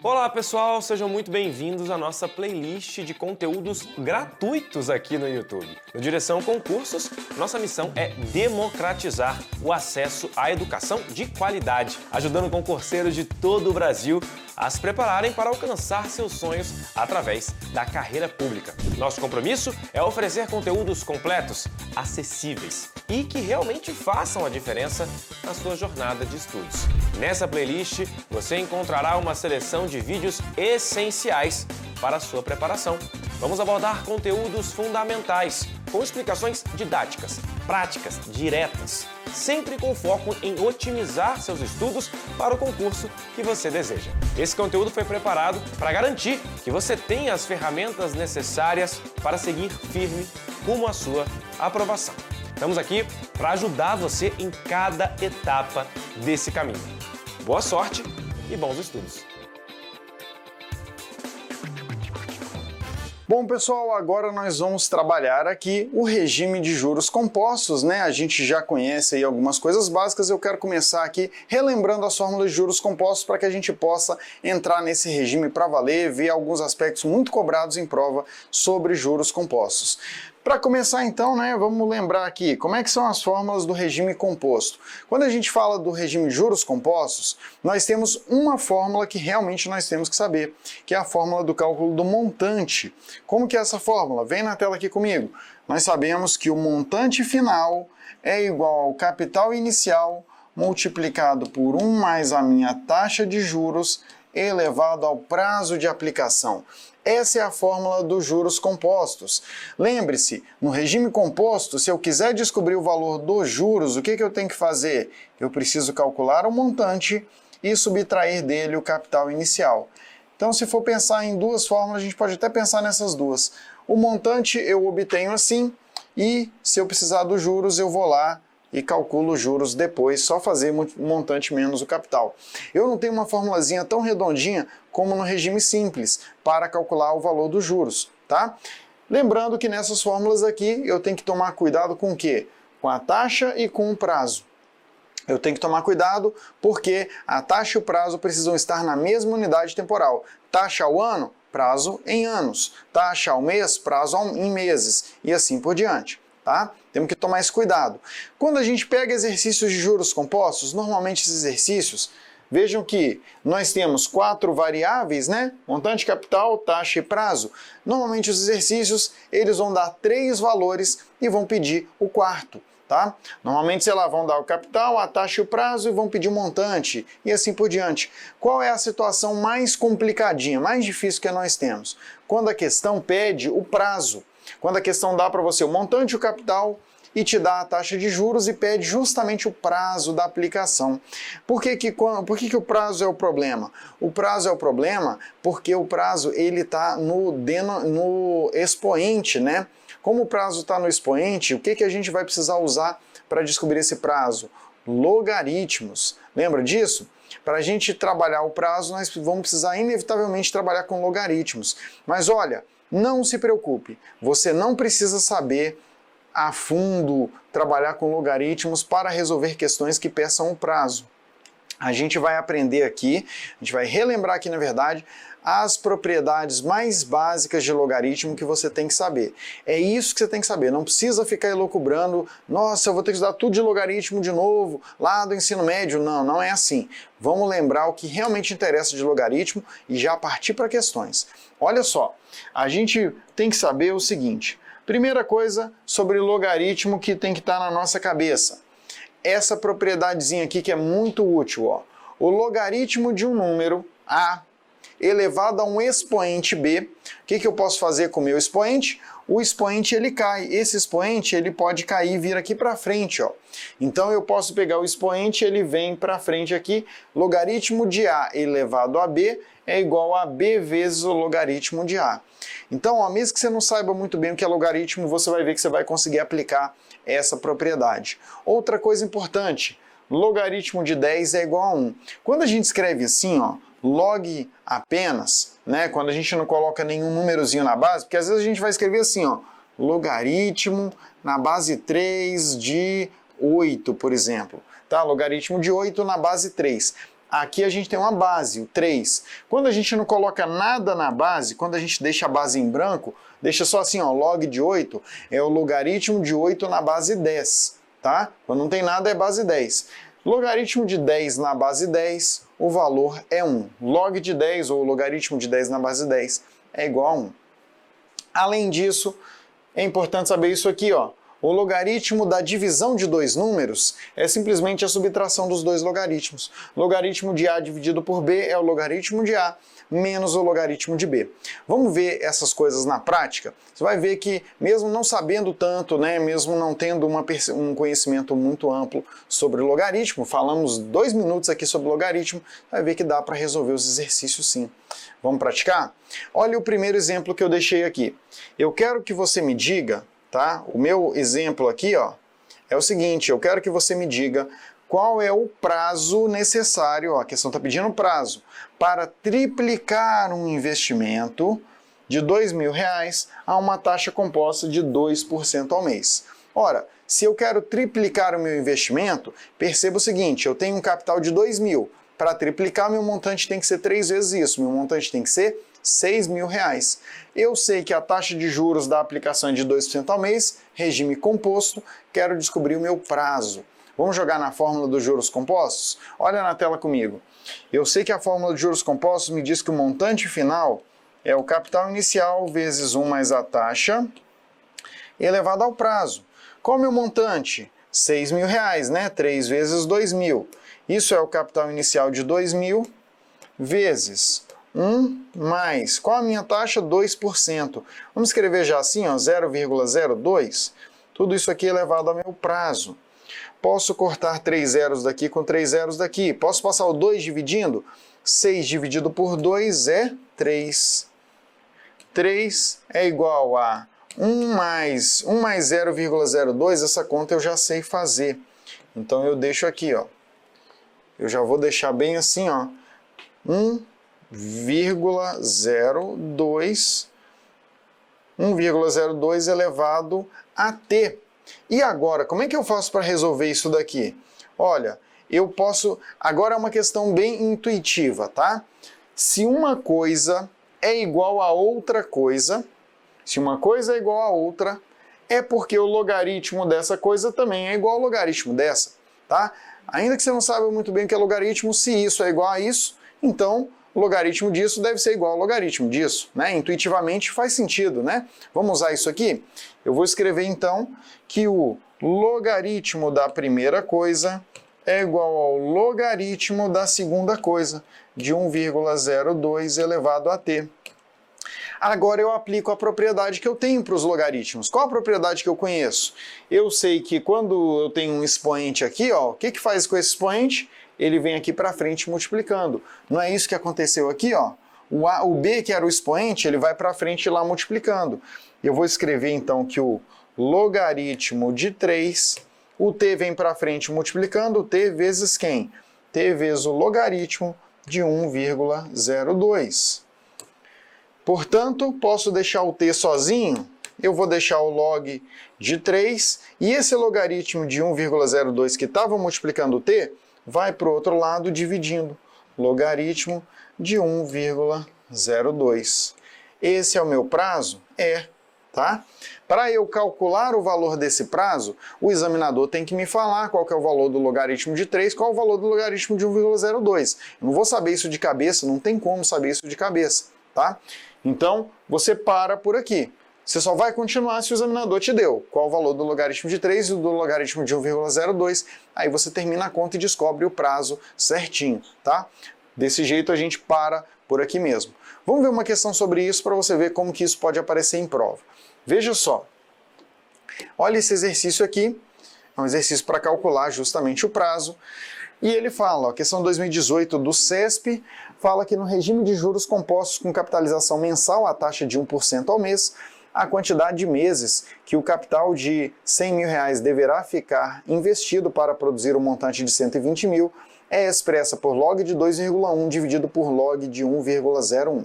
Olá pessoal, sejam muito bem-vindos à nossa playlist de conteúdos gratuitos aqui no YouTube. No Direção Concursos, nossa missão é democratizar o acesso à educação de qualidade, ajudando concurseiros de todo o Brasil a se prepararem para alcançar seus sonhos através da carreira pública. Nosso compromisso é oferecer conteúdos completos, acessíveis e que realmente façam a diferença na sua jornada de estudos. Nessa playlist, você encontrará uma seleção de vídeos essenciais para a sua preparação. Vamos abordar conteúdos fundamentais, com explicações didáticas, práticas, diretas, sempre com foco em otimizar seus estudos para o concurso que você deseja. Esse conteúdo foi preparado para garantir que você tenha as ferramentas necessárias para seguir firme rumo à sua aprovação. Estamos aqui para ajudar você em cada etapa desse caminho. Boa sorte e bons estudos! Bom, pessoal, agora nós vamos trabalhar aqui o regime de juros compostos, né? A gente já conhece aí algumas coisas básicas, eu quero começar aqui relembrando as fórmulas de juros compostos para que a gente possa entrar nesse regime para valer, ver alguns aspectos muito cobrados em prova sobre juros compostos. Para começar então, né, vamos lembrar aqui como é que são as fórmulas do regime composto. Quando a gente fala do regime de juros compostos, nós temos uma fórmula que realmente nós temos que saber, que é a fórmula do cálculo do montante. Como que é essa fórmula? Vem na tela aqui comigo. Nós sabemos que o montante final é igual ao capital inicial multiplicado por 1 mais a minha taxa de juros elevado ao prazo de aplicação. Essa é a fórmula dos juros compostos. Lembre-se, no regime composto, se eu quiser descobrir o valor dos juros, o que eu tenho que fazer? Eu preciso calcular o montante e subtrair dele o capital inicial. Então, se for pensar em duas fórmulas, a gente pode até pensar nessas duas. O montante eu obtenho assim, e se eu precisar dos juros, eu vou lá e calculo os juros depois, só fazer o montante menos o capital. Eu não tenho uma formulazinha tão redondinha como no regime simples para calcular o valor dos juros, tá? Lembrando que nessas fórmulas aqui eu tenho que tomar cuidado com o quê? Com a taxa e com o prazo. Eu tenho que tomar cuidado porque a taxa e o prazo precisam estar na mesma unidade temporal. Taxa ao ano, prazo em anos. Taxa ao mês, prazo em meses. E assim por diante. Tá? Temos que tomar esse cuidado. Quando a gente pega exercícios de juros compostos, normalmente esses exercícios, vejam que nós temos 4 variáveis, né? Montante, capital, taxa e prazo. Normalmente os exercícios, eles vão dar 3 valores e vão pedir o quarto. Tá? Normalmente, sei lá, vão dar o capital, a taxa e o prazo e vão pedir o montante e assim por diante. Qual é a situação mais complicadinha, mais difícil que nós temos? Quando a questão pede o prazo. Quando a questão dá para você o montante e o capital e te dá a taxa de juros e pede justamente o prazo da aplicação. Por que o prazo é o problema? O prazo é o problema porque o prazo ele está no expoente, né? Como o prazo está no expoente, o que a gente vai precisar usar para descobrir esse prazo? Logaritmos. Lembra disso? Para a gente trabalhar o prazo, nós vamos precisar inevitavelmente trabalhar com logaritmos. Mas olha, não se preocupe, você não precisa saber a fundo trabalhar com logaritmos para resolver questões que peçam o prazo. A gente vai aprender aqui, a gente vai relembrar aqui na verdade, as propriedades mais básicas de logaritmo que você tem que saber. É isso que você tem que saber, não precisa ficar elucubrando, nossa, eu vou ter que estudar tudo de logaritmo de novo, lá do ensino médio. Não, não é assim. Vamos lembrar o que realmente interessa de logaritmo e já partir para questões. Olha só, a gente tem que saber o seguinte, primeira coisa sobre logaritmo que tem que estar na nossa cabeça. Essa propriedadezinha aqui que é muito útil, ó. O logaritmo de um número A elevado a um expoente B. O que eu posso fazer com o meu expoente? O expoente ele cai. Esse expoente ele pode cair e vir aqui para frente, ó. Então eu posso pegar o expoente, ele vem para frente aqui. Logaritmo de A elevado a B é igual a B vezes o logaritmo de A. Então, ó, mesmo que você não saiba muito bem o que é logaritmo, você vai ver que você vai conseguir aplicar essa propriedade. Outra coisa importante, logaritmo de 10 é igual a 1. Quando a gente escreve assim, ó, log apenas, né, quando a gente não coloca nenhum númerozinho na base, porque às vezes a gente vai escrever assim, ó, logaritmo na base 3 de 8, por exemplo. Tá? Logaritmo de 8 na base 3. Aqui a gente tem uma base, o 3. Quando a gente não coloca nada na base, quando a gente deixa a base em branco, deixa só assim, ó, log de 8 é o logaritmo de 8 na base 10, tá? Quando não tem nada é base 10. Logaritmo de 10 na base 10, o valor é 1. Log de 10 ou logaritmo de 10 na base 10 é igual a 1. Além disso, é importante saber isso aqui, ó. O logaritmo da divisão de dois números é simplesmente a subtração dos dois logaritmos. Logaritmo de A dividido por B é o logaritmo de A menos o logaritmo de B. Vamos ver essas coisas na prática? Você vai ver que, mesmo não sabendo tanto, né, mesmo não tendo um conhecimento muito amplo sobre logaritmo, falamos 2 minutos aqui sobre logaritmo, vai ver que dá para resolver os exercícios sim. Vamos praticar? Olha o primeiro exemplo que eu deixei aqui. Eu quero que você me diga, tá? O meu exemplo aqui, ó, é o seguinte, eu quero que você me diga qual é o prazo necessário, ó, a questão está pedindo prazo, para triplicar um investimento de R$2.000 a uma taxa composta de 2% ao mês. Ora, se eu quero triplicar o meu investimento, perceba o seguinte, eu tenho um capital de R$2.000. Para triplicar, meu montante tem que ser 3 vezes isso, meu montante tem que ser R$6.000. Eu sei que a taxa de juros da aplicação é de 2% ao mês, regime composto, quero descobrir o meu prazo. Vamos jogar na fórmula dos juros compostos? Olha na tela comigo. Eu sei que a fórmula de juros compostos me diz que o montante final é o capital inicial vezes 1 mais a taxa elevado ao prazo. Qual é o meu montante? R$6.000, né? 3 vezes 2.000. Isso é o capital inicial de 2.000 vezes 1 mais, qual a minha taxa? 2%. Vamos escrever já assim, ó, 0,02. Tudo isso aqui elevado ao meu prazo. Posso cortar 3 zeros daqui com 3 zeros daqui. Posso passar o 2 dividindo? 6 dividido por 2 é 3. 3 é igual a 1 mais 0,02, essa conta eu já sei fazer. Então eu deixo aqui, ó. Eu já vou deixar bem assim, ó. 1,02 elevado a t. E agora, como é que eu faço para resolver isso daqui? Olha, eu posso... Agora é uma questão bem intuitiva, tá? Se uma coisa é igual a outra coisa, se uma coisa é igual a outra, é porque o logaritmo dessa coisa também é igual ao logaritmo dessa, tá? Ainda que você não saiba muito bem o que é logaritmo, se isso é igual a isso, então o logaritmo disso deve ser igual ao logaritmo disso, né? Intuitivamente faz sentido, né? Vamos usar isso aqui? Eu vou escrever então que o logaritmo da primeira coisa é igual ao logaritmo da segunda coisa, de 1,02 elevado a t. Agora eu aplico a propriedade que eu tenho para os logaritmos. Qual a propriedade que eu conheço? Eu sei que quando eu tenho um expoente aqui, ó, o que faz com esse expoente? Ele vem aqui para frente multiplicando. Não é isso que aconteceu aqui, ó? O b, que era o expoente, ele vai para frente lá multiplicando. Eu vou escrever então que o logaritmo de 3, o t vem para frente multiplicando, t vezes quem? T vezes o logaritmo de 1,02. Portanto, posso deixar o t sozinho, eu vou deixar o log de 3, e esse logaritmo de 1,02 que estava multiplicando o t, vai para o outro lado dividindo. Logaritmo de 1,02. Esse é o meu prazo? É, tá? Para eu calcular o valor desse prazo, o examinador tem que me falar qual que é o valor do logaritmo de 3, qual é o valor do logaritmo de 1,02. Eu não vou saber isso de cabeça, não tem como saber isso de cabeça, tá? Então, você para por aqui. Você só vai continuar se o examinador te deu qual o valor do logaritmo de 3 e do logaritmo de 1,02. Aí você termina a conta e descobre o prazo certinho, tá? Desse jeito a gente para por aqui mesmo. Vamos ver uma questão sobre isso para você ver como que isso pode aparecer em prova. Veja só. Olha esse exercício aqui. É um exercício para calcular justamente o prazo. E ele fala, ó, questão 2018 do CESP, fala que no regime de juros compostos com capitalização mensal à taxa de 1% ao mês, a quantidade de meses que o capital de R$100.000 deverá ficar investido para produzir um montante de 120 mil é expressa por log de 2,1 dividido por log de 1,01.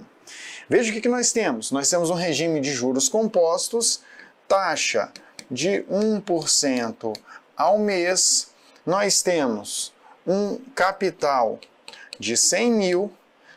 Veja o que nós temos. Nós temos um regime de juros compostos, taxa de 1% ao mês, nós temos um capital de 100 mil,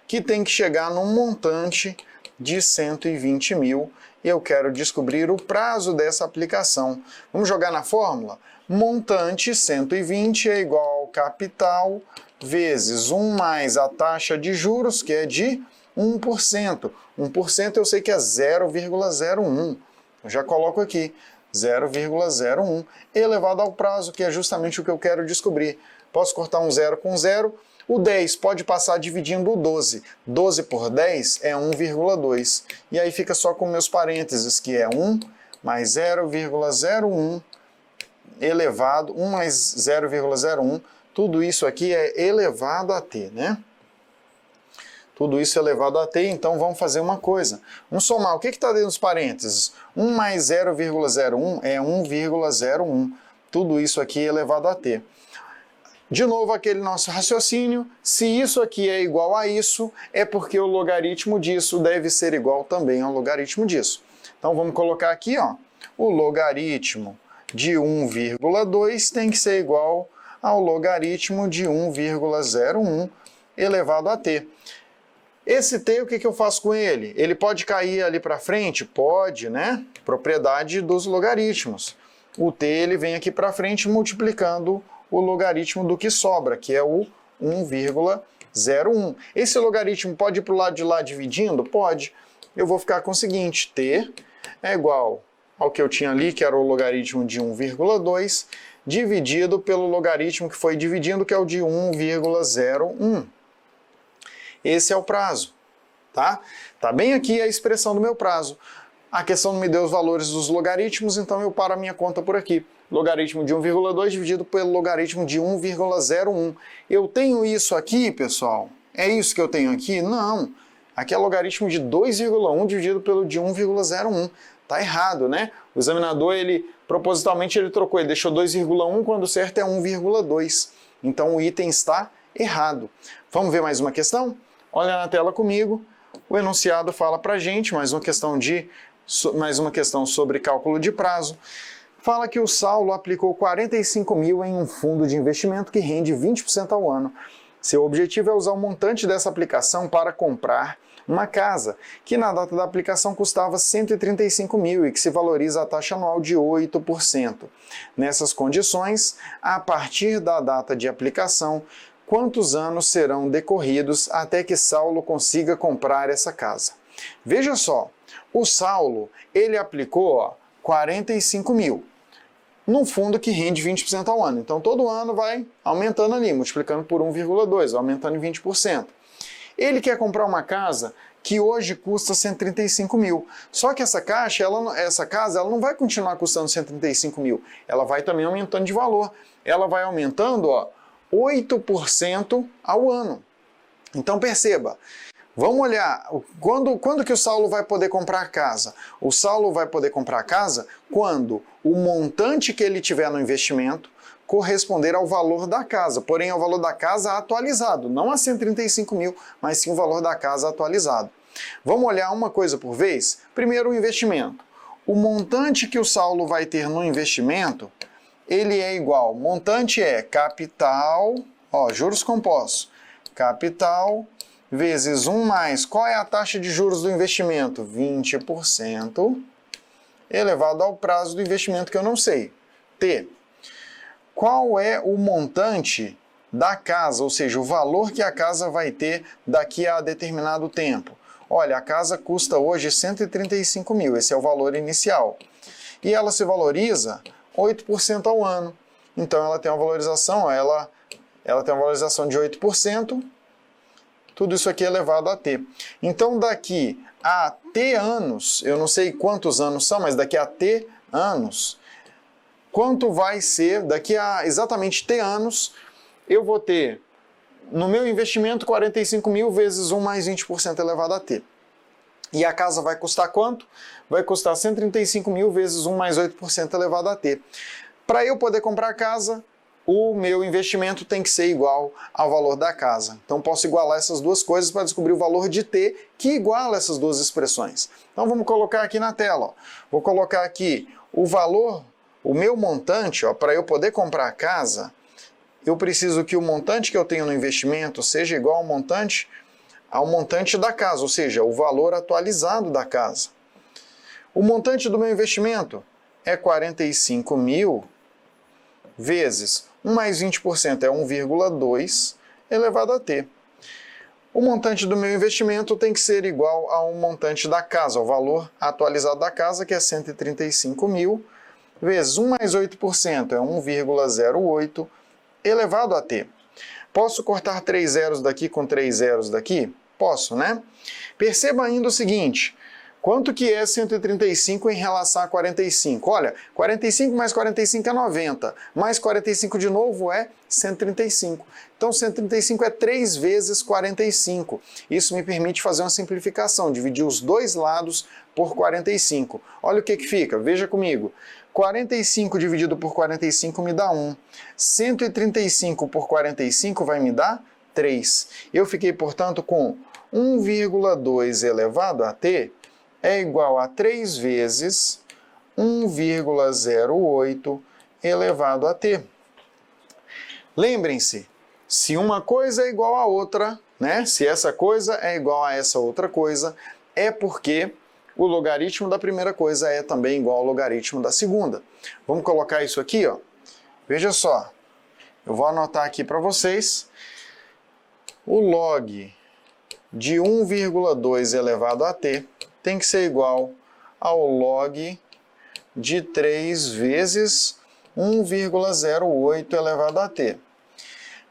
que tem que chegar num montante de 120 mil. Eu quero descobrir o prazo dessa aplicação. Vamos jogar na fórmula? Montante 120 é igual ao capital vezes 1 mais a taxa de juros, que é de 1%. 1% eu sei que é 0,01. Eu já coloco aqui, 0,01 elevado ao prazo, que é justamente o que eu quero descobrir. Posso cortar um zero com zero. O 10 pode passar dividindo o 12. 12 por 10 é 1,2. E aí fica só com meus parênteses, que é 1 mais 0,01 elevado, 1 mais 0,01. Tudo isso aqui é elevado a t, né? Tudo isso elevado a t, então vamos fazer uma coisa. Vamos somar. O que está dentro dos parênteses? 1 mais 0,01 é 1,01. Tudo isso aqui elevado a t. De novo, aquele nosso raciocínio, se isso aqui é igual a isso, é porque o logaritmo disso deve ser igual também ao logaritmo disso. Então vamos colocar aqui, ó, o logaritmo de 1,2 tem que ser igual ao logaritmo de 1,01 elevado a t. Esse t, o que eu faço com ele? Ele pode cair ali para frente? Pode, né? Propriedade dos logaritmos. O t ele vem aqui para frente multiplicando o logaritmo do que sobra, que é o 1,01. Esse logaritmo pode ir para o lado de lá dividindo? Pode. Eu vou ficar com o seguinte, t é igual ao que eu tinha ali, que era o logaritmo de 1,2, dividido pelo logaritmo que foi dividindo, que é o de 1,01. Esse é o prazo, tá? Tá bem aqui a expressão do meu prazo. A questão não me deu os valores dos logaritmos, então eu paro a minha conta por aqui. Logaritmo de 1,2 dividido pelo logaritmo de 1,01. Eu tenho isso aqui, pessoal? É isso que eu tenho aqui? Não. Aqui é logaritmo de 2,1 dividido pelo de 1,01. Tá errado, né? O examinador, propositalmente, ele trocou. Ele deixou 2,1 quando o certo é 1,2. Então o item está errado. Vamos ver mais uma questão? Olha na tela comigo. O enunciado fala pra gente mais uma questão sobre cálculo de prazo. Fala que o Saulo aplicou 45 mil em um fundo de investimento que rende 20% ao ano. Seu objetivo é usar o montante dessa aplicação para comprar uma casa, que na data da aplicação custava 135 mil e que se valoriza a taxa anual de 8%. Nessas condições, a partir da data de aplicação, quantos anos serão decorridos até que Saulo consiga comprar essa casa? Veja só, o Saulo, ele aplicou 45 mil num fundo que rende 20% ao ano. Então, todo ano vai aumentando ali, multiplicando por 1,2, aumentando em 20%. Ele quer comprar uma casa que hoje custa 135 mil. Só que essa casa ela não vai continuar custando 135 mil. Ela vai também aumentando de valor. Ela vai aumentando 8% ao ano. Então, perceba. Vamos olhar, quando que o Saulo vai poder comprar a casa? O Saulo vai poder comprar a casa quando o montante que ele tiver no investimento corresponder ao valor da casa, porém ao valor da casa atualizado, não a 135 mil, mas sim o valor da casa atualizado. Vamos olhar uma coisa por vez? Primeiro o investimento. O montante que o Saulo vai ter no investimento, ele é igual, montante é capital, juros compostos, capital vezes 1 mais, qual é a taxa de juros do investimento? 20%, elevado ao prazo do investimento que eu não sei. T. Qual é o montante da casa, ou seja, o valor que a casa vai ter daqui a determinado tempo? Olha, a casa custa hoje 135 mil, esse é o valor inicial. E ela se valoriza 8% ao ano. Então ela tem uma valorização, ela tem uma valorização de 8%, tudo isso aqui é elevado a t. Então, daqui a t anos, eu não sei quantos anos são, mas daqui a t anos, quanto vai ser, daqui a exatamente t anos, eu vou ter, no meu investimento, 45 mil vezes 1 mais 20% elevado a t. E a casa vai custar quanto? Vai custar 135 mil vezes 1 mais 8% elevado a t. Para eu poder comprar a casa, o meu investimento tem que ser igual ao valor da casa. Então posso igualar essas duas coisas para descobrir o valor de t que iguala essas duas expressões. Então vamos colocar aqui na tela. Vou colocar aqui o valor, o meu montante, para eu poder comprar a casa, eu preciso que o montante que eu tenho no investimento seja igual ao montante da casa, ou seja, o valor atualizado da casa. O montante do meu investimento é 45 mil vezes 1 mais 20% é 1,2 elevado a t. O montante do meu investimento tem que ser igual ao montante da casa, ao valor atualizado da casa, que é 135 mil, vezes 1 mais 8% é 1,08 elevado a t. Posso cortar 3 zeros daqui com 3 zeros daqui? Posso, né? Perceba ainda o seguinte, quanto que é 135 em relação a 45? Olha, 45 mais 45 é 90, mais 45 de novo é 135. Então 135 é 3 vezes 45. Isso me permite fazer uma simplificação, dividir os dois lados por 45. Olha o que fica, veja comigo. 45 dividido por 45 me dá 1. 135 por 45 vai me dar 3. Eu fiquei, portanto, com 1,2 elevado a t é igual a 3 vezes 1,08 elevado a t. Lembrem-se, se uma coisa é igual a outra, né? Se essa coisa é igual a essa outra coisa, é porque o logaritmo da primeira coisa é também igual ao logaritmo da segunda. Vamos colocar isso aqui, ó. Veja só, eu vou anotar aqui para vocês. O log de 1,2 elevado a t tem que ser igual ao log de 3 vezes 1,08 elevado a t.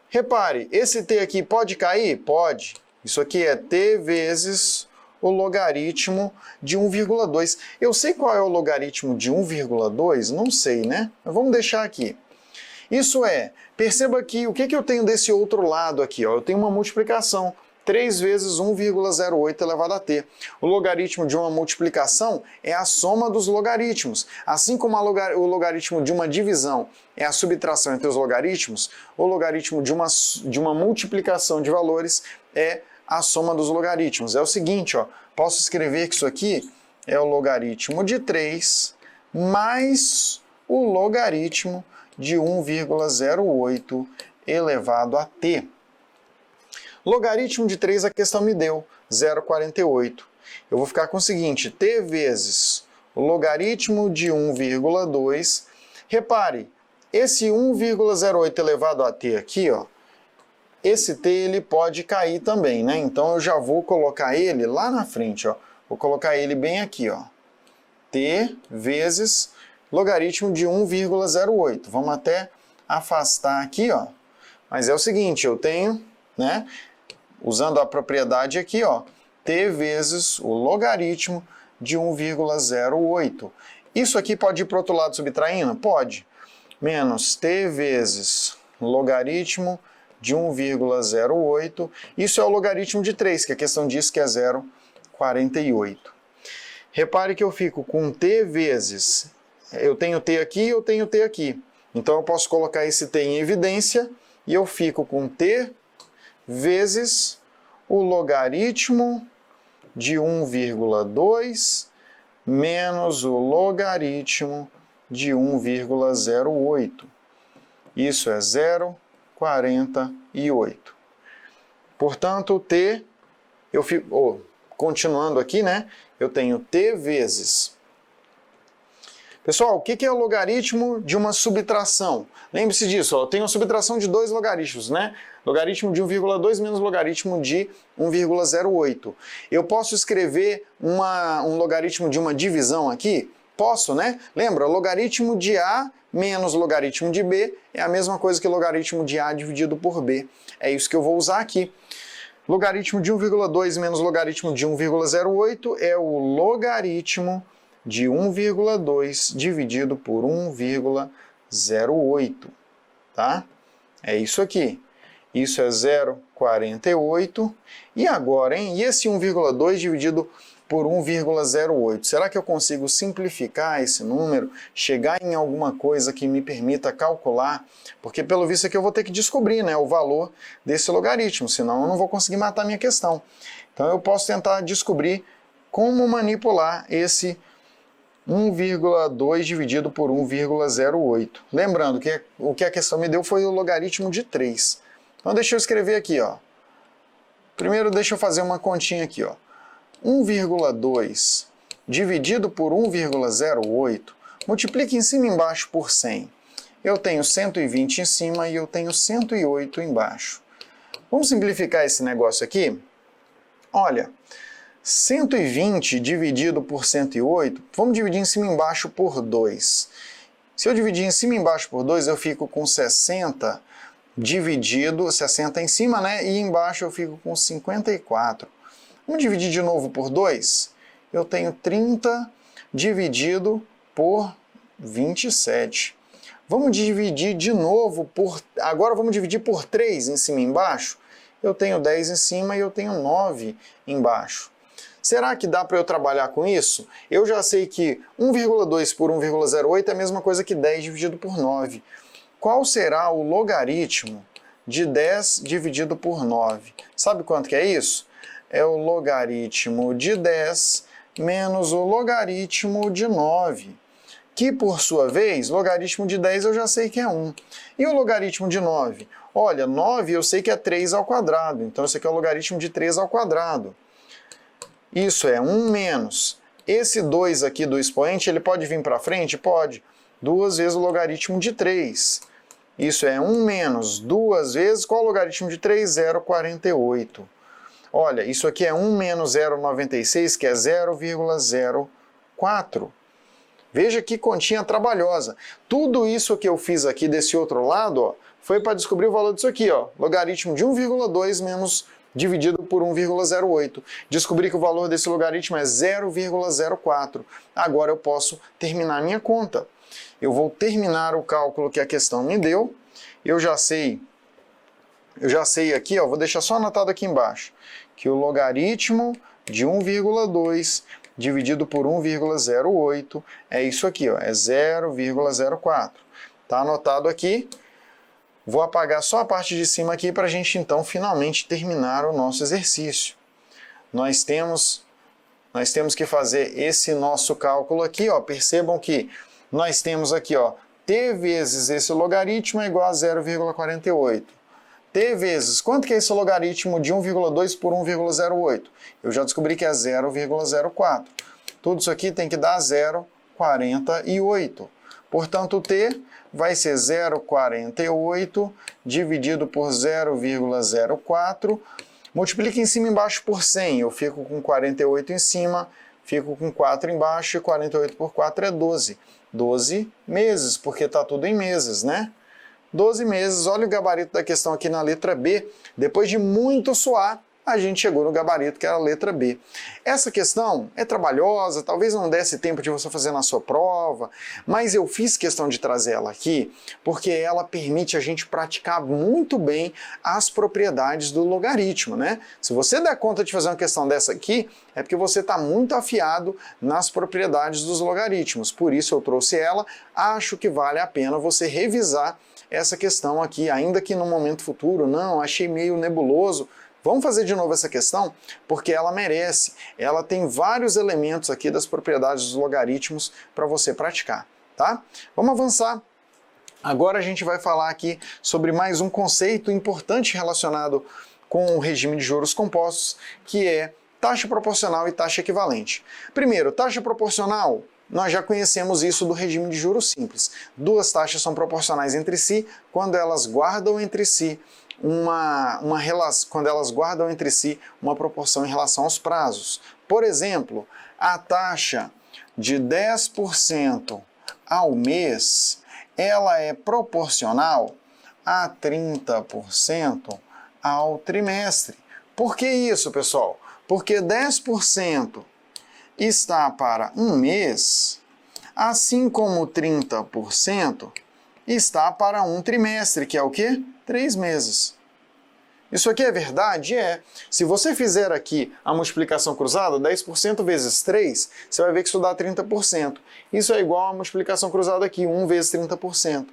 Repare, esse t aqui pode cair? Pode. Isso aqui é t vezes o logaritmo de 1,2. Eu sei qual é o logaritmo de 1,2? Não sei, né? Mas vamos deixar aqui. Isso é, perceba que o que eu tenho desse outro lado aqui? Ó? Eu tenho uma multiplicação. 3 vezes 1,08 elevado a t. O logaritmo de uma multiplicação é a soma dos logaritmos. Assim como o logaritmo de uma divisão é a subtração entre os logaritmos, o logaritmo de uma multiplicação de valores é a soma dos logaritmos. É o seguinte, ó, posso escrever que isso aqui é o logaritmo de 3 mais o logaritmo de 1,08 elevado a t. Logaritmo de 3 a questão me deu 0,48. Eu vou ficar com o seguinte, t vezes o logaritmo de 1,2. Repare, esse 1,08 elevado a t aqui, ó, esse t ele pode cair também, né? Então eu já vou colocar ele lá na frente, ó. Vou colocar ele bem aqui, ó. T vezes logaritmo de 1,08. Vamos até afastar aqui, ó. Mas é o seguinte, eu tenho, né? Usando a propriedade aqui, ó, t vezes o logaritmo de 1,08. Isso aqui pode ir para o outro lado subtraindo? Pode. Menos t vezes logaritmo de 1,08. Isso é o logaritmo de 3, que a questão diz que é 0,48. Repare que eu fico com t vezes, eu tenho t aqui e eu tenho t aqui. Então eu posso colocar esse t em evidência e eu fico com t vezes o logaritmo de 1,2 menos o logaritmo de 1,08. Isso é 0,48. Portanto, t, eu fico, continuando aqui, né? Eu tenho t vezes. Pessoal, o que é o logaritmo de uma subtração? Lembre-se disso, ó, eu tenho a subtração de dois logaritmos, né? Logaritmo de 1,2 menos logaritmo de 1,08. Eu posso escrever um logaritmo de uma divisão aqui? Posso, né? Lembra, logaritmo de A menos logaritmo de B é a mesma coisa que logaritmo de A dividido por B. É isso que eu vou usar aqui. Logaritmo de 1,2 menos logaritmo de 1,08 é o logaritmo de 1,2 dividido por 1,08, tá? É isso aqui. Isso é 0,48. E agora, hein? E esse 1,2 dividido por 1,08? Será que eu consigo simplificar esse número, chegar em alguma coisa que me permita calcular? Porque pelo visto aqui eu vou ter que descobrir, né, o valor desse logaritmo, senão eu não vou conseguir matar minha questão. Então eu posso tentar descobrir como manipular esse 1,2 dividido por 1,08. Lembrando que o que a questão me deu foi o logaritmo de 3. Então deixa eu escrever aqui, ó. Primeiro deixa eu fazer uma continha aqui, ó. 1,2 dividido por 1,08, multiplica em cima e embaixo por 100. Eu tenho 120 em cima e eu tenho 108 embaixo. Vamos simplificar esse negócio aqui? Olha, 120 dividido por 108, vamos dividir em cima e embaixo por 2. Se eu dividir em cima e embaixo por 2, eu fico com 60 dividido, 60 em cima, né? E embaixo eu fico com 54. Vamos dividir de novo por 2? Eu tenho 30 dividido por 27. Vamos dividir de novo por... Agora vamos dividir por 3 em cima e embaixo. Eu tenho 10 em cima e eu tenho 9 embaixo. Será que dá para eu trabalhar com isso? Eu já sei que 1,2 por 1,08 é a mesma coisa que 10 dividido por 9. Qual será o logaritmo de 10 dividido por 9? Sabe quanto que é isso? É o logaritmo de 10 menos o logaritmo de 9, que por sua vez, logaritmo de 10 eu já sei que é 1. E o logaritmo de 9? Olha, 9 eu sei que é 3 ao quadrado, então esse aqui é o logaritmo de 3 ao quadrado. Isso é 1 menos. Esse 2 aqui do expoente, ele pode vir para frente? Pode. 2 vezes o logaritmo de 3. Isso é 1 menos 2 vezes, qual é o logaritmo de 3? 0,48. Olha, isso aqui é 1 menos 0,96, que é 0,04. Veja que continha trabalhosa. Tudo isso que eu fiz aqui desse outro lado, ó, foi para descobrir o valor disso aqui, ó, logaritmo de 1,2 menos dividido por 1,08. Descobri que o valor desse logaritmo é 0,04. Agora eu posso terminar minha conta. Eu vou terminar o cálculo que a questão me deu. Eu já sei aqui, ó, vou deixar só anotado aqui embaixo, que o logaritmo de 1,2 dividido por 1,08 é isso aqui, ó, é 0,04. Tá anotado aqui. Vou apagar só a parte de cima aqui para a gente então finalmente terminar o nosso exercício. Nós temos que fazer esse nosso cálculo aqui, ó. Percebam que nós temos aqui, ó, t vezes esse logaritmo é igual a 0,48. T vezes, quanto que é esse logaritmo de 1,2 por 1,08? Eu já descobri que é 0,04. Tudo isso aqui tem que dar 0,48. Portanto, t vai ser 0,48 dividido por 0,04. Multiplica em cima e embaixo por 100. Eu fico com 48 em cima, fico com 4 embaixo, e 48 por 4 é 12. 12 meses, porque está tudo em meses, né? 12 meses, olha o gabarito da questão aqui na letra B. Depois de muito suar, a gente chegou no gabarito que era a letra B. Essa questão é trabalhosa, talvez não desse tempo de você fazer na sua prova, mas eu fiz questão de trazer ela aqui porque ela permite a gente praticar muito bem as propriedades do logaritmo, né? Se você der conta de fazer uma questão dessa aqui, é porque você está muito afiado nas propriedades dos logaritmos. Por isso eu trouxe ela, acho que vale a pena você revisar essa questão aqui, ainda que no momento futuro, não, achei meio nebuloso. Vamos fazer de novo essa questão, porque ela merece. Ela tem vários elementos aqui das propriedades dos logaritmos para você praticar, tá? Vamos avançar. Agora a gente vai falar aqui sobre mais um conceito importante relacionado com o regime de juros compostos, que é taxa proporcional e taxa equivalente. Primeiro, taxa proporcional. Nós já conhecemos isso do regime de juros simples. Duas taxas são proporcionais entre si quando elas guardam entre si uma proporção em relação aos prazos. Por exemplo, a taxa de 10% ao mês, ela é proporcional a 30% ao trimestre. Por que isso, pessoal? Porque 10% está para um mês, assim como 30% está para um trimestre, que é o quê? 3 meses. Isso aqui é verdade? É. Se você fizer aqui a multiplicação cruzada, 10% vezes 3, você vai ver que isso dá 30%. Isso é igual a multiplicação cruzada aqui, 1 vezes 30%.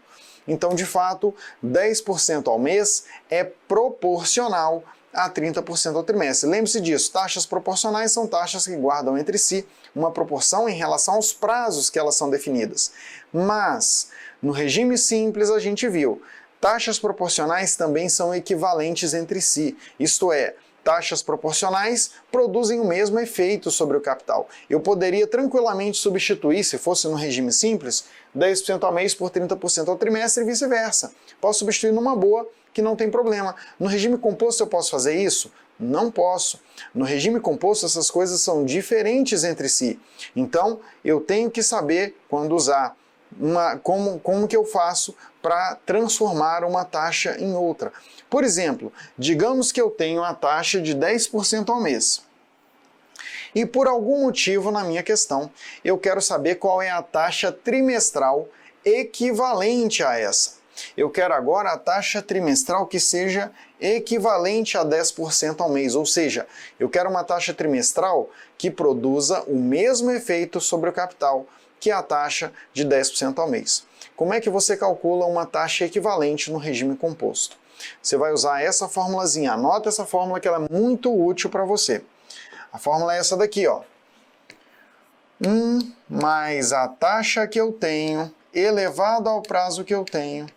Então, de fato, 10% ao mês é proporcional a 30% ao trimestre. Lembre-se disso, taxas proporcionais são taxas que guardam entre si uma proporção em relação aos prazos que elas são definidas. Mas, no regime simples, a gente viu, taxas proporcionais também são equivalentes entre si, isto é, taxas proporcionais produzem o mesmo efeito sobre o capital. Eu poderia tranquilamente substituir, se fosse no regime simples, 10% ao mês por 30% ao trimestre e vice-versa. Posso substituir numa boa, que não tem problema. No regime composto eu posso fazer isso? Não posso. No regime composto essas coisas são diferentes entre si. Então eu tenho que saber quando usar. Como que eu faço para transformar uma taxa em outra. Por exemplo, digamos que eu tenho a taxa de 10% ao mês. E por algum motivo na minha questão, eu quero saber qual é a taxa trimestral equivalente a essa. Eu quero agora a taxa trimestral que seja equivalente a 10% ao mês, ou seja, eu quero uma taxa trimestral que produza o mesmo efeito sobre o capital que a taxa de 10% ao mês. Como é que você calcula uma taxa equivalente no regime composto? Você vai usar essa formulazinha, anota essa fórmula que ela é muito útil para você. A fórmula é essa daqui, ó. 1 mais a taxa que eu tenho elevado ao prazo que eu tenho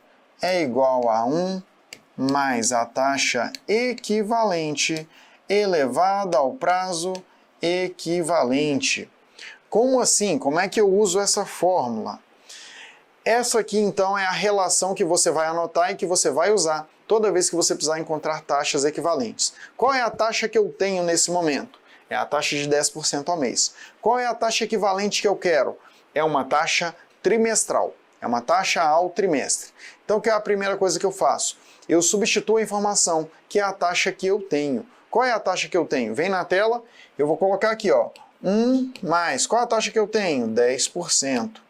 é igual a 1 mais a taxa equivalente elevada ao prazo equivalente. Como assim? Como é que eu uso essa fórmula? Essa aqui, então, é a relação que você vai anotar e que você vai usar toda vez que você precisar encontrar taxas equivalentes. Qual é a taxa que eu tenho nesse momento? É a taxa de 10% ao mês. Qual é a taxa equivalente que eu quero? É uma taxa trimestral. É uma taxa ao trimestre. Então, que é a primeira coisa que eu faço? Eu substituo a informação, que é a taxa que eu tenho. Qual é a taxa que eu tenho? Vem na tela, eu vou colocar aqui, ó, 1 mais. Qual é a taxa que eu tenho? 10%.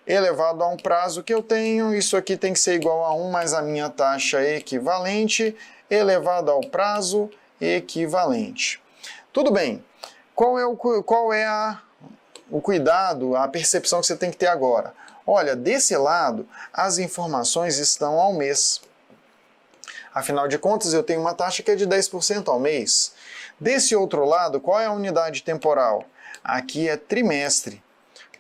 Elevado a um prazo que eu tenho, isso aqui tem que ser igual a 1 mais a minha taxa equivalente, elevado ao prazo equivalente. Tudo bem. Qual é o cuidado, a percepção que você tem que ter agora? Olha, desse lado, as informações estão ao mês. Afinal de contas, eu tenho uma taxa que é de 10% ao mês. Desse outro lado, qual é a unidade temporal? Aqui é trimestre.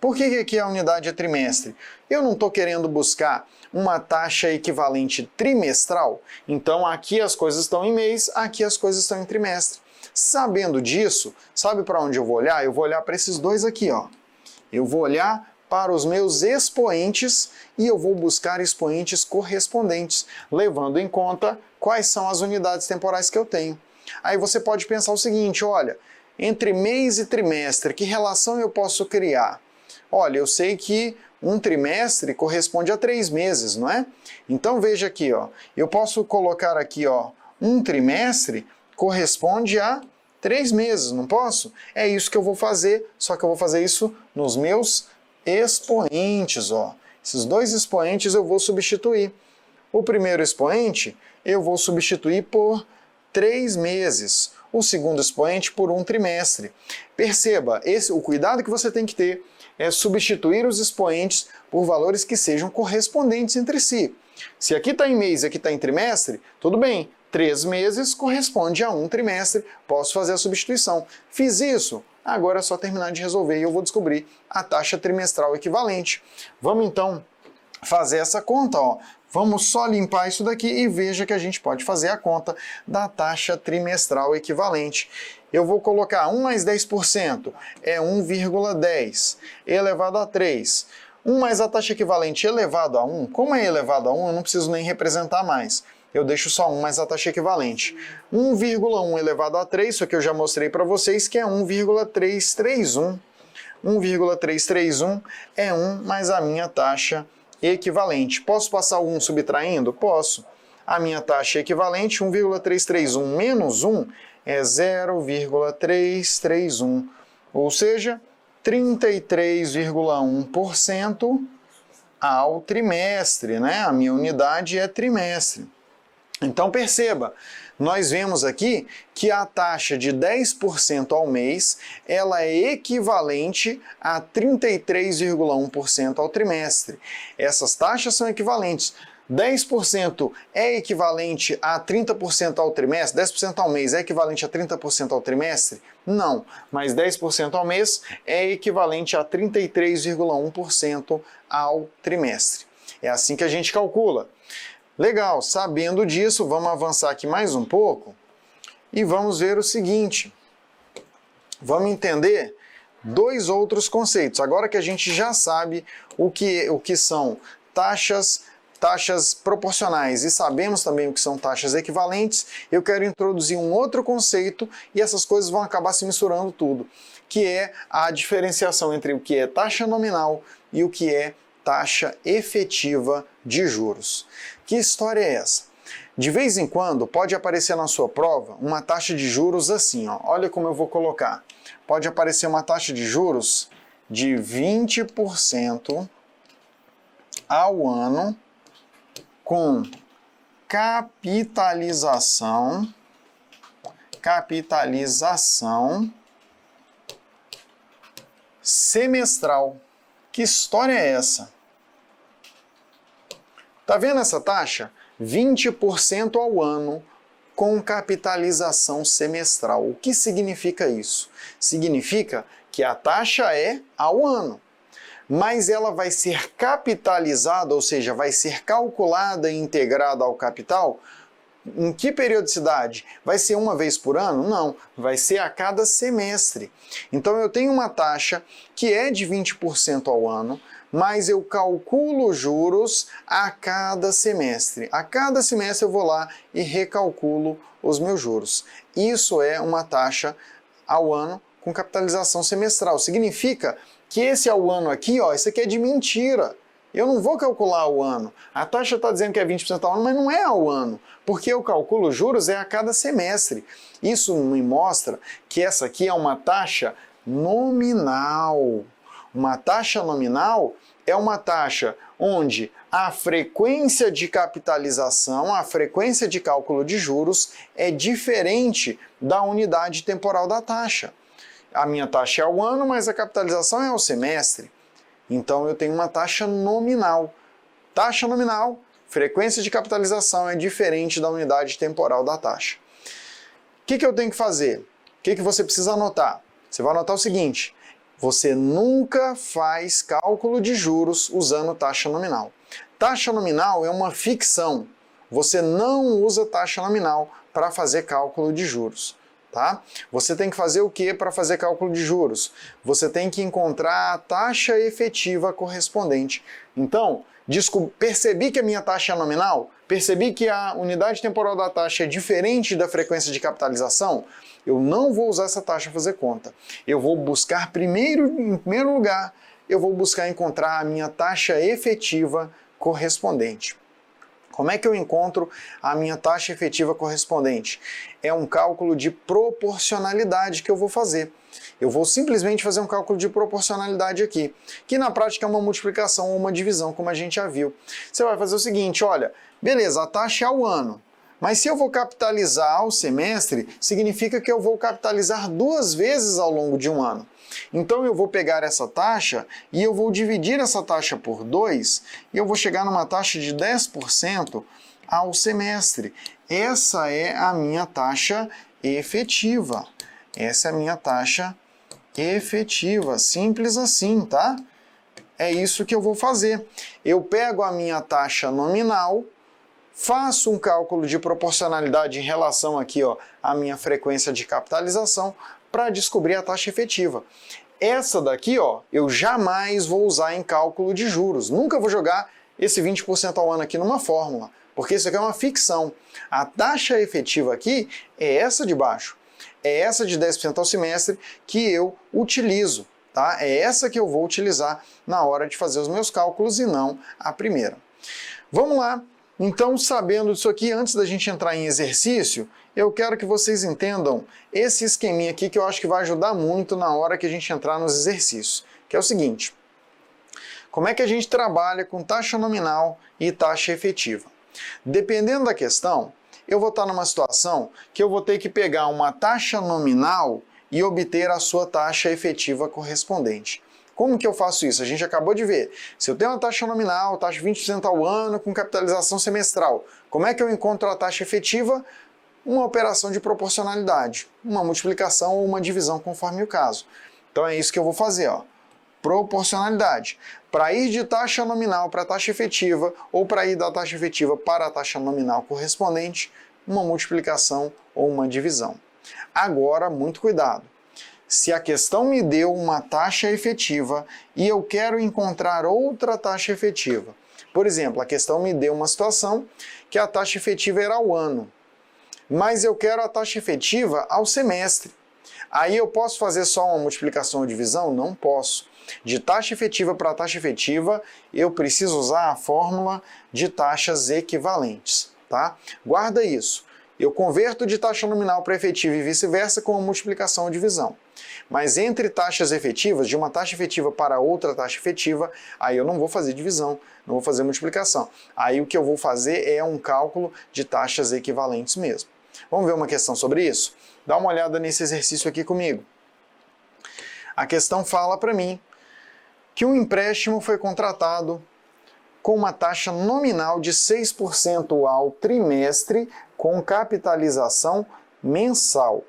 Por que aqui a unidade é trimestre? Eu não estou querendo buscar uma taxa equivalente trimestral, então aqui as coisas estão em mês, aqui as coisas estão em trimestre. Sabendo disso, sabe para onde eu vou olhar? Eu vou olhar para esses dois aqui, ó. Eu vou olhar para os meus expoentes e eu vou buscar expoentes correspondentes, levando em conta quais são as unidades temporais que eu tenho. Aí você pode pensar o seguinte, olha, entre mês e trimestre, que relação eu posso criar? Olha, eu sei que um trimestre corresponde a 3 meses, não é? Então veja aqui, ó, eu posso colocar aqui, ó, um trimestre corresponde a 3 meses, não posso? É isso que eu vou fazer, só que eu vou fazer isso nos meus expoentes, ó. Esses dois expoentes eu vou substituir. O primeiro expoente eu vou substituir por 3 meses. O segundo expoente por um trimestre. Perceba, o cuidado que você tem que ter é substituir os expoentes por valores que sejam correspondentes entre si. Se aqui está em mês e aqui está em trimestre, tudo bem, 3 meses corresponde a um trimestre, posso fazer a substituição. Fiz isso, agora é só terminar de resolver e eu vou descobrir a taxa trimestral equivalente. Vamos então fazer essa conta, ó. Vamos só limpar isso daqui e veja que a gente pode fazer a conta da taxa trimestral equivalente. Eu vou colocar 1 mais 10% é 1,10 elevado a 3. 1 mais a taxa equivalente elevado a 1, como é elevado a 1, eu não preciso nem representar mais. Eu deixo só 1 mais a taxa equivalente. 1,1 elevado a 3, isso aqui eu já mostrei para vocês, que é 1,331. 1,331 é 1 mais a minha taxa equivalente. Posso passar o 1 subtraindo? Posso. A minha taxa equivalente, 1,331 menos 1, é 0,331, ou seja, 33,1% ao trimestre, né? A minha unidade é trimestre. Então perceba, nós vemos aqui que a taxa de 10% ao mês, ela é equivalente a 33,1% ao trimestre. Essas taxas são equivalentes. 10% é equivalente a 30% ao trimestre? 10% ao mês é equivalente a 30% ao trimestre? Não, mas 10% ao mês é equivalente a 33,1% ao trimestre. É assim que a gente calcula. Legal, sabendo disso, vamos avançar aqui mais um pouco e vamos ver o seguinte. Vamos entender dois outros conceitos. Agora que a gente já sabe o que são taxas proporcionais e sabemos também o que são taxas equivalentes, eu quero introduzir um outro conceito e essas coisas vão acabar se misturando tudo, que é a diferenciação entre o que é taxa nominal e o que é taxa efetiva de juros. Que história é essa? De vez em quando pode aparecer na sua prova uma taxa de juros assim, ó. Olha como eu vou colocar. Pode aparecer uma taxa de juros de 20% ao ano com capitalização semestral. Que história é essa? Tá vendo essa taxa? 20% ao ano com capitalização semestral. O que significa isso? Significa que a taxa é ao ano, mas ela vai ser capitalizada, ou seja, vai ser calculada e integrada ao capital. Em que periodicidade? Vai ser uma vez por ano? Não, vai ser a cada semestre. Então eu tenho uma taxa que é de 20% ao ano, mas eu calculo juros a cada semestre. A cada semestre eu vou lá e recalculo os meus juros. Isso é uma taxa ao ano com capitalização semestral. Significa que esse ao ano aqui, ó, isso aqui é de mentira. Eu não vou calcular ao ano. A taxa está dizendo que é 20% ao ano, mas não é ao ano, porque eu calculo juros é a cada semestre. Isso me mostra que essa aqui é uma taxa nominal. Uma taxa nominal é uma taxa onde a frequência de capitalização, a frequência de cálculo de juros é diferente da unidade temporal da taxa. A minha taxa é ao ano, mas a capitalização é ao semestre. Então eu tenho uma taxa nominal. Taxa nominal, frequência de capitalização é diferente da unidade temporal da taxa. O que eu tenho que fazer? O que você precisa anotar? Você vai anotar o seguinte: você nunca faz cálculo de juros usando taxa nominal. Taxa nominal é uma ficção. Você não usa taxa nominal para fazer cálculo de juros. Tá? Você tem que fazer o que para fazer cálculo de juros? Você tem que encontrar a taxa efetiva correspondente. Então, percebi que a minha taxa é nominal? Percebi que a unidade temporal da taxa é diferente da frequência de capitalização? Eu não vou usar essa taxa para fazer conta. Eu vou buscar em primeiro lugar, eu vou buscar encontrar a minha taxa efetiva correspondente. Como é que eu encontro a minha taxa efetiva correspondente? É um cálculo de proporcionalidade que eu vou fazer. Eu vou simplesmente fazer um cálculo de proporcionalidade aqui, que na prática é uma multiplicação ou uma divisão, como a gente já viu. Você vai fazer o seguinte, olha, beleza, a taxa é ao ano, mas se eu vou capitalizar ao semestre, significa que eu vou capitalizar 2 vezes ao longo de um ano. Então eu vou pegar essa taxa e eu vou dividir essa taxa por 2 e eu vou chegar numa taxa de 10% ao semestre. Essa é a minha taxa efetiva. Essa é a minha taxa efetiva, simples assim, tá? É isso que eu vou fazer. Eu pego a minha taxa nominal, faço um cálculo de proporcionalidade em relação aqui, ó, à minha frequência de capitalização, para descobrir a taxa efetiva. Essa daqui, ó, eu jamais vou usar em cálculo de juros. Nunca vou jogar esse 20% ao ano aqui numa fórmula, porque isso aqui é uma ficção. A taxa efetiva aqui é essa de baixo. É essa de 10% ao semestre que eu utilizo, tá? É essa que eu vou utilizar na hora de fazer os meus cálculos e não a primeira. Vamos lá. Então, sabendo disso aqui, antes da gente entrar em exercício, eu quero que vocês entendam esse esqueminha aqui que eu acho que vai ajudar muito na hora que a gente entrar nos exercícios, que é o seguinte: como é que a gente trabalha com taxa nominal e taxa efetiva? Dependendo da questão, eu vou estar numa situação que eu vou ter que pegar uma taxa nominal e obter a sua taxa efetiva correspondente. Como que eu faço isso? A gente acabou de ver. Se eu tenho uma taxa nominal, taxa 20% ao ano, com capitalização semestral, como é que eu encontro a taxa efetiva? Uma operação de proporcionalidade, uma multiplicação ou uma divisão, conforme o caso. Então é isso que eu vou fazer, ó. Proporcionalidade. Para ir de taxa nominal para taxa efetiva, ou para ir da taxa efetiva para a taxa nominal correspondente, uma multiplicação ou uma divisão. Agora, muito cuidado. Se a questão me deu uma taxa efetiva e eu quero encontrar outra taxa efetiva, por exemplo, a questão me deu uma situação que a taxa efetiva era ao ano, mas eu quero a taxa efetiva ao semestre. Aí eu posso fazer só uma multiplicação ou divisão? Não posso. De taxa efetiva para taxa efetiva, eu preciso usar a fórmula de taxas equivalentes, tá? Guarda isso. Eu converto de taxa nominal para efetiva e vice-versa com a multiplicação ou divisão. Mas entre taxas efetivas, de uma taxa efetiva para outra taxa efetiva, aí eu não vou fazer divisão, não vou fazer multiplicação. Aí o que eu vou fazer é um cálculo de taxas equivalentes mesmo. Vamos ver uma questão sobre isso? Dá uma olhada nesse exercício aqui comigo. A questão fala para mim que um empréstimo foi contratado com uma taxa nominal de 6% ao trimestre com capitalização mensal.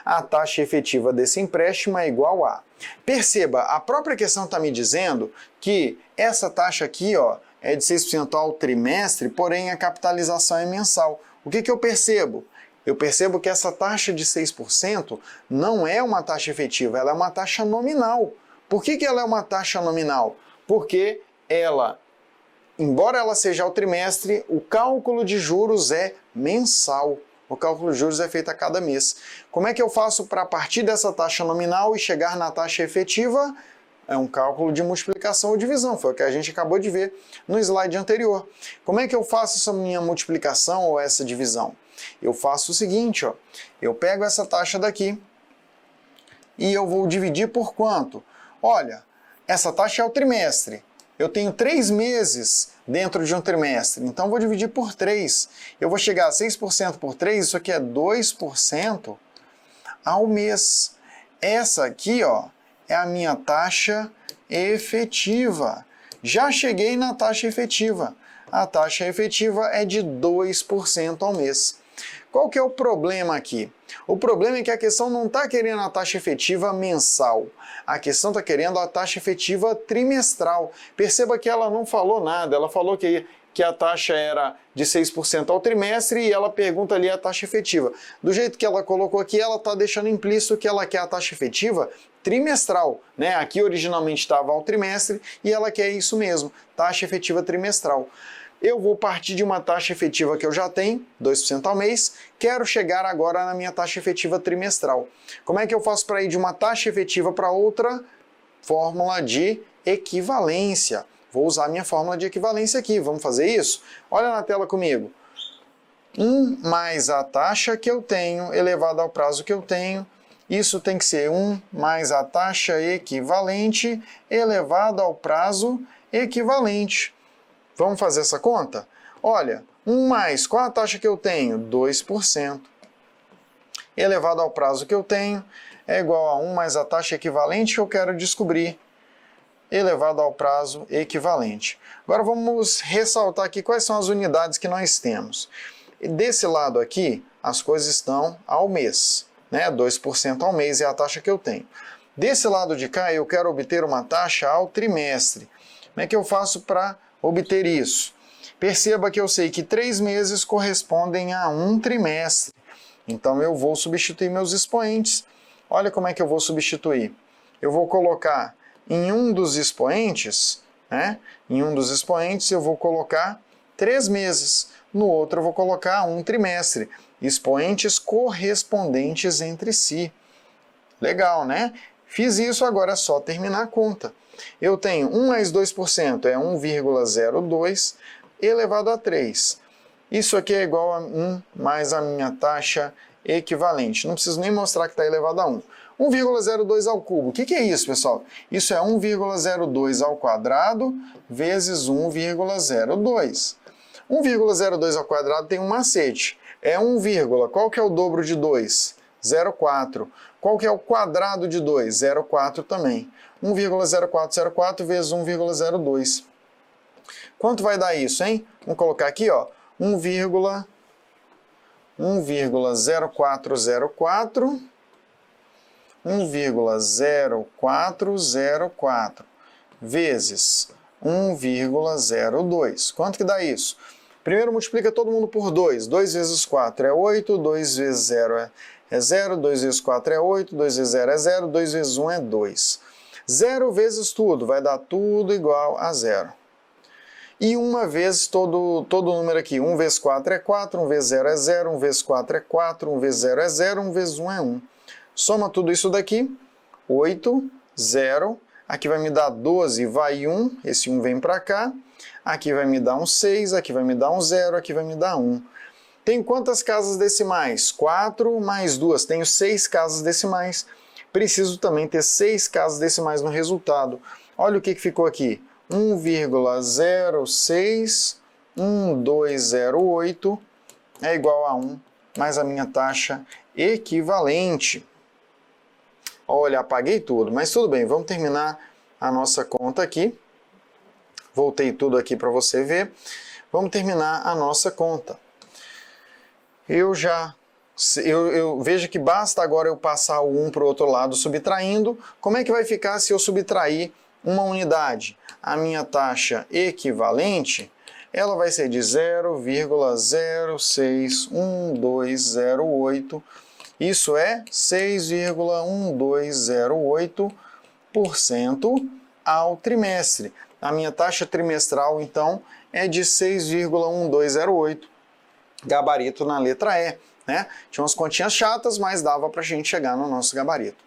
A taxa efetiva desse empréstimo é igual a... Perceba, a própria questão está me dizendo que essa taxa aqui, ó, é de 6% ao trimestre, porém a capitalização é mensal. O que eu percebo? Eu percebo que essa taxa de 6% não é uma taxa efetiva, ela é uma taxa nominal. Por que ela é uma taxa nominal? Porque ela, embora ela seja ao trimestre, o cálculo de juros é mensal. O cálculo de juros é feito a cada mês. Como é que eu faço para partir dessa taxa nominal e chegar na taxa efetiva? É um cálculo de multiplicação ou divisão, foi o que a gente acabou de ver no slide anterior. Como é que eu faço essa minha multiplicação ou essa divisão? Eu faço o seguinte, ó, eu pego essa taxa daqui e eu vou dividir por quanto? Olha, essa taxa é o trimestre. Eu tenho 3 meses dentro de um trimestre, então vou dividir por 3. Eu vou chegar a 6% por 3, isso aqui é 2% ao mês. Essa aqui, ó, é a minha taxa efetiva. Já cheguei na taxa efetiva. A taxa efetiva é de 2% ao mês. Qual que é o problema aqui? O problema é que a questão não está querendo a taxa efetiva mensal. A questão está querendo a taxa efetiva trimestral. Perceba que ela não falou nada. Ela falou que a taxa era de 6% ao trimestre e ela pergunta ali a taxa efetiva. Do jeito que ela colocou aqui, ela está deixando implícito que ela quer a taxa efetiva trimestral, né? Aqui originalmente estava ao trimestre e ela quer isso mesmo, taxa efetiva trimestral. Eu vou partir de uma taxa efetiva que eu já tenho, 2% ao mês, quero chegar agora na minha taxa efetiva trimestral. Como é que eu faço para ir de uma taxa efetiva para outra? Fórmula de equivalência. Vou usar a minha fórmula de equivalência aqui, vamos fazer isso? Olha na tela comigo. 1 mais a taxa que eu tenho elevado ao prazo que eu tenho, isso tem que ser 1 mais a taxa equivalente elevado ao prazo equivalente. Vamos fazer essa conta? Olha, 1 mais, qual a taxa que eu tenho? 2%. Elevado ao prazo que eu tenho é igual a 1 mais a taxa equivalente que eu quero descobrir, elevado ao prazo equivalente. Agora vamos ressaltar aqui quais são as unidades que nós temos. Desse lado aqui, as coisas estão ao mês, né? 2% ao mês é a taxa que eu tenho. Desse lado de cá, eu quero obter uma taxa ao trimestre. Como é que eu faço para obter isso? Perceba que eu sei que 3 meses correspondem a um trimestre. Então eu vou substituir meus expoentes. Olha como é que eu vou substituir. Eu vou colocar em um dos expoentes, né? Em um dos expoentes eu vou colocar 3 meses. No outro eu vou colocar um trimestre. Expoentes correspondentes entre si. Legal, né? Fiz isso, agora é só terminar a conta. Eu tenho 1 mais 2% é 1,02 elevado a 3. Isso aqui é igual a 1 mais a minha taxa equivalente. Não preciso nem mostrar que está elevado a 1. 1,02 ao cubo. O que é isso, pessoal? Isso é 1,02 ao quadrado vezes 1,02. 1,02 ao quadrado tem um macete. É 1, qual que é o dobro de 2? 0,4. Qual que é o quadrado de 2? 0,4 também. 1,0404 vezes 1,02. Quanto vai dar isso, hein? Vamos colocar aqui, ó, 1,0404 vezes 1,02. Quanto que dá isso? Primeiro multiplica todo mundo por 2. 2 vezes 4 é 8, 2 vezes 0 é 0, 2 vezes 4 é 8, 2 vezes 0 é 0, 2 vezes 1 é 2. 0 vezes tudo, vai dar tudo igual a 0. E uma vez todo número aqui. 1 vezes 4 é 4, 1 vezes 0 é 0, 1 vezes 4 é 4, 1 vezes 0 é 0, 1 vezes 1 é 1. Soma tudo isso daqui, 8, 0, aqui vai me dar 12, vai 1, esse 1 vem para cá, aqui vai me dar um 6, aqui vai me dar um 0, aqui vai me dar 1. Tem quantas casas decimais? 4 mais 2, tenho 6 casas decimais. Preciso também ter 6 casas decimais no resultado. Olha o que ficou aqui. 1,061208 é igual a 1, mais a minha taxa equivalente. Olha, apaguei tudo, mas tudo bem, vamos terminar a nossa conta aqui. Voltei tudo aqui para você ver. Vamos terminar a nossa conta. Eu vejo que basta agora eu passar o 1 para o outro lado subtraindo. Como é que vai ficar se eu subtrair uma unidade? A minha taxa equivalente, ela vai ser de 0,061208. Isso é 6,1208% ao trimestre. A minha taxa trimestral, então, é de 6,1208. Gabarito na letra E, né? Tinha umas continhas chatas, mas dava para a gente chegar no nosso gabarito.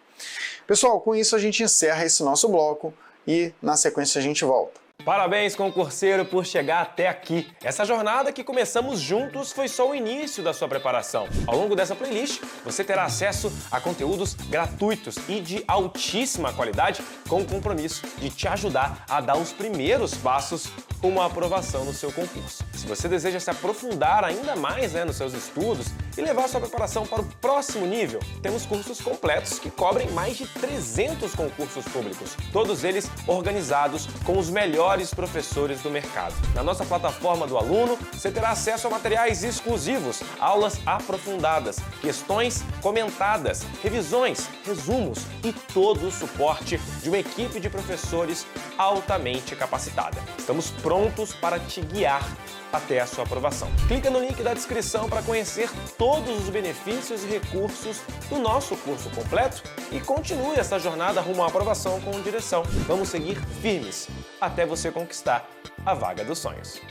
Pessoal, com isso a gente encerra esse nosso bloco e na sequência a gente volta. Parabéns, concurseiro, por chegar até aqui. Essa jornada que começamos juntos foi só o início da sua preparação. Ao longo dessa playlist, você terá acesso a conteúdos gratuitos e de altíssima qualidade, com o compromisso de te ajudar a dar os primeiros passos rumo à aprovação no seu concurso. Se você deseja se aprofundar ainda mais nos seus estudos e levar sua preparação para o próximo nível, temos cursos completos que cobrem mais de 300 concursos públicos, todos eles organizados com os melhores professores do mercado. Na nossa plataforma do aluno, você terá acesso a materiais exclusivos, aulas aprofundadas, questões comentadas, revisões, resumos e todo o suporte de uma equipe de professores altamente capacitada. Estamos prontos para te guiar até a sua aprovação. Clica no link da descrição para conhecer todos os benefícios e recursos do nosso curso completo e continue essa jornada rumo à aprovação com direção. Vamos seguir firmes até você conquistar a vaga dos sonhos.